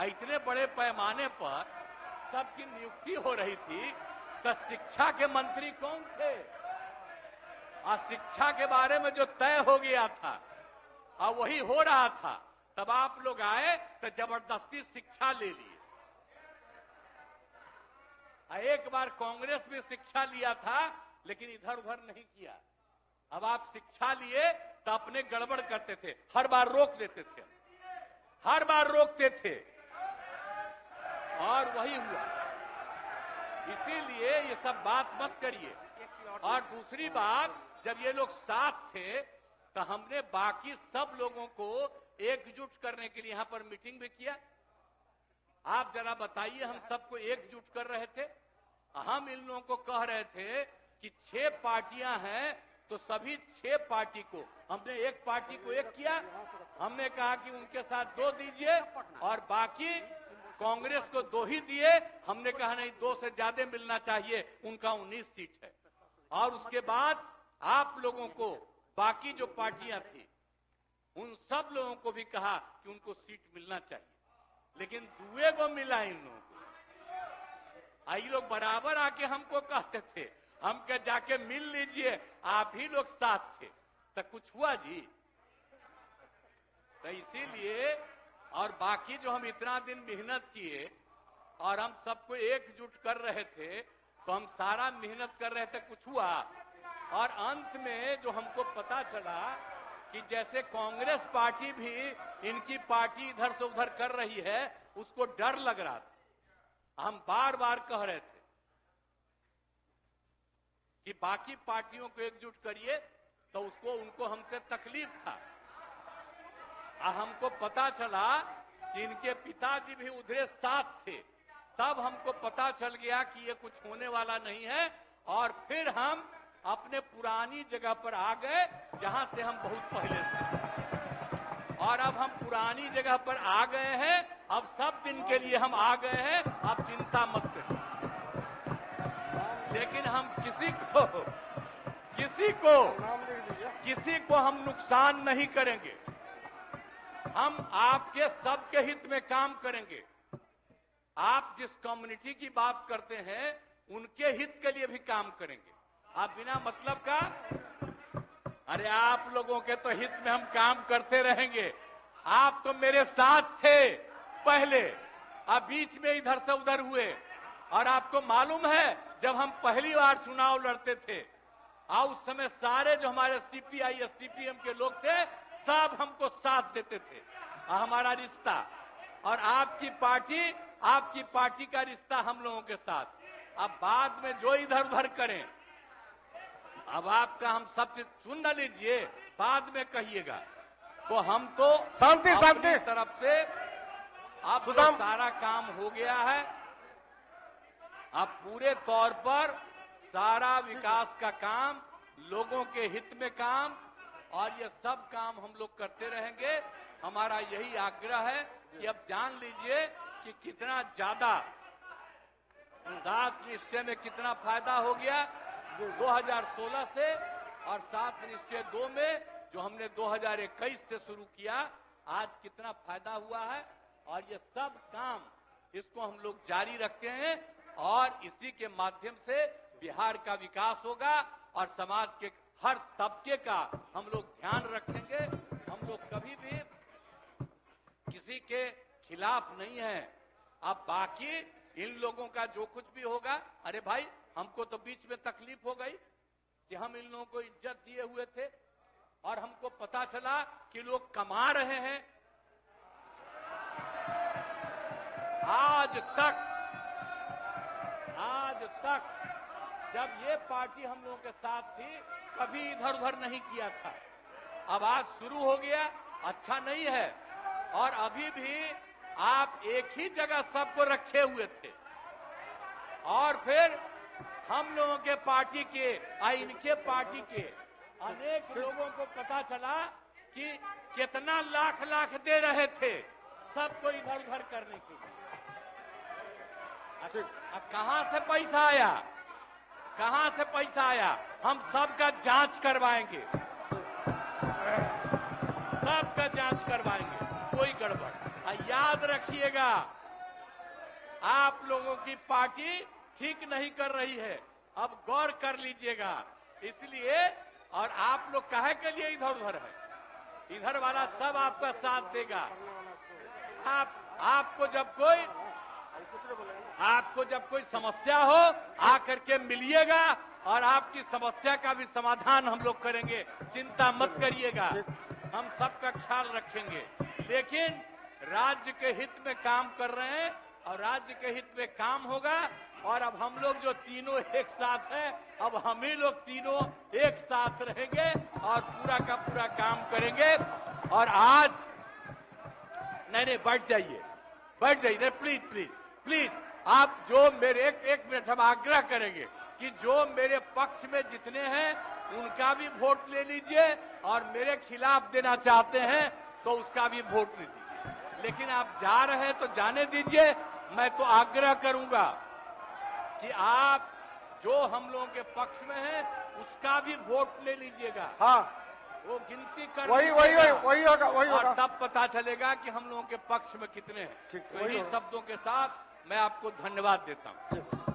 इतने बड़े पैमाने पर सबकी नियुक्ति हो रही थी, तो शिक्षा के मंत्री कौन थे? और शिक्षा के बारे में जो तय हो गया था और वही हो रहा था, तब आप लोग आए तो जबरदस्ती शिक्षा ले लिए। एक बार कांग्रेस में शिक्षा लिया था, लेकिन इधर उधर नहीं किया। अब आप शिक्षा लिए तो अपने गड़बड़ करते थे, हर बार रोक देते थे, हर बार रोकते थे, और वही हुआ। इसीलिए ये सब बात मत करिए। और दूसरी बात, जब ये लोग साथ थे तो हमने बाकी सब लोगों को एकजुट करने के लिए यहां पर मीटिंग भी किया। आप जरा बताइए, हम सबको एकजुट कर रहे थे। हम इन लोगों को कह रहे थे कि 6 पार्टियां हैं, तो सभी 6 पार्टी को हमने एक पार्टी को एक किया। हमने कहा कि उनके साथ 2 दीजिए और बाकी कांग्रेस को 2 ही दिए। हमने कहा नहीं, 2 से ज्यादा मिलना चाहिए, उनका 19 सीट है। और उसके बाद आप लोगों को बाकी जो पार्टियां थी उन सब लोगों को भी कहा कि उनको सीट मिलना चाहिए, लेकिन दुए को मिला इन लोगों को। आई लोग बराबर आके हमको कहते थे, हम क्या जाके मिल लीजिए, आप ही लोग साथ थे, तो कुछ हुआ जी? तो इसीलिए, और बाकी जो हम इतना दिन मेहनत किए और हम सबको एकजुट कर रहे थे, तो हम सारा मेहनत कर रहे थे, कुछ हुआ? और अंत में जो हमको पता चला कि जैसे कांग्रेस पार्टी भी इनकी पार्टी इधर से उधर कर रही है, उसको डर लग रहा था। हम बार बार कह रहे थे कि बाकी पार्टियों को एकजुट करिए, तो उसको उनको हमसे तकलीफ था। हमको पता चला कि इनके पिताजी भी उधरे साथ थे, तब हमको पता चल गया कि ये कुछ होने वाला नहीं है। और फिर हम अपने पुरानी जगह पर आ गए, जहां से हम बहुत पहले से। और अब हम पुरानी जगह पर आ गए हैं, अब सब दिन के लिए हम आ गए हैं, अब चिंता मत करिए। लेकिन हम किसी को हम नुकसान नहीं करेंगे। हम आपके सबके हित में काम करेंगे। आप जिस कम्युनिटी की बात करते हैं, उनके हित के लिए भी काम करेंगे। आप बिना मतलब का, अरे आप लोगों के तो हित में हम काम करते रहेंगे। आप तो मेरे साथ थे पहले, अब बीच में इधर से उधर हुए। और आपको मालूम है, जब हम पहली बार चुनाव लड़ते थे, उस समय सारे जो हमारे सीपीआई सीपीएम के लोग थे, सब हमको साथ देते थे। हमारा रिश्ता और आपकी पार्टी का रिश्ता हम लोगों के साथ। अब बाद में जो इधर उधर करें, अब आपका हम सब चीज सुन न लीजिए, बाद में कहिएगा। तो हम तो शांति तरफ से अब सारा काम हो गया है। अब पूरे तौर पर सारा विकास का काम, लोगों के हित में काम, और ये सब काम हम लोग करते रहेंगे। हमारा यही आग्रह है कि अब जान लीजिए कि कितना ज्यादा 7 निश्चय में कितना फायदा हो गया 2016 से, और 7 निश्चय 2 में जो हमने 2021 से शुरू किया, आज कितना फायदा हुआ है। और ये सब काम, इसको हम लोग जारी रखते हैं, और इसी के माध्यम से बिहार का विकास होगा और समाज के हर तबके का हम लोग ध्यान रखेंगे। हम लोग कभी भी किसी के खिलाफ नहीं है। अब बाकी इन लोगों का जो कुछ भी होगा, अरे भाई, हमको तो बीच में तकलीफ हो गई कि हम इन लोगों को इज्जत दिए हुए थे, और हमको पता चला कि लोग कमा रहे हैं। आज तक जब ये पार्टी हम लोगों के साथ थी, कभी इधर उधर नहीं किया था। अब आज शुरू हो गया, अच्छा नहीं है। और अभी भी आप एक ही जगह सबको रखे हुए थे, और फिर हम लोगों के पार्टी के और इनके पार्टी के अनेक लोगों को पता चला कि कितना लाख लाख दे रहे थे सबको इधर उधर करने के लिए। कहां से पैसा आया, कहां से पैसा आया? हम सबका जांच करवाएंगे, सबका जांच करवाएंगे, कोई गड़बड़ याद रखिएगा, आप लोगों की पार्टी ठीक नहीं कर रही है, अब गौर कर लीजिएगा। इसलिए और आप लोग काहे के लिए इधर उधर है, इधर वाला सब आपका साथ देगा। आपको जब कोई समस्या हो आकर के मिलिएगा और आपकी समस्या का भी समाधान हम लोग करेंगे, चिंता मत करिएगा, हम सबका ख्याल रखेंगे। लेकिन राज्य के हित में काम कर रहे हैं और राज्य के हित में काम होगा। और अब हम लोग जो तीनों एक साथ हैं, अब हम ही लोग तीनों एक साथ रहेंगे और पूरा का पूरा काम करेंगे। और आज नहीं बैठ जाइए, नहीं, प्लीज प्लीज प्लीज, आप जो मेरे एक मिनट हम आग्रह करेंगे कि जो मेरे पक्ष में जितने हैं उनका भी वोट ले लीजिए और मेरे खिलाफ देना चाहते हैं तो उसका भी वोट ले दीजिए। लेकिन आप जा रहे हैं तो जाने दीजिए। मैं तो आग्रह करूंगा कि आप जो हम लोगों के पक्ष में है उसका भी वोट ले लीजिएगा। हाँ, वो गिनती कर वही होगा। तब पता चलेगा कि हम लोगों के पक्ष में कितने हैं। ठीक, तो इन्हीं शब्दों के साथ मैं आपको धन्यवाद देता हूं।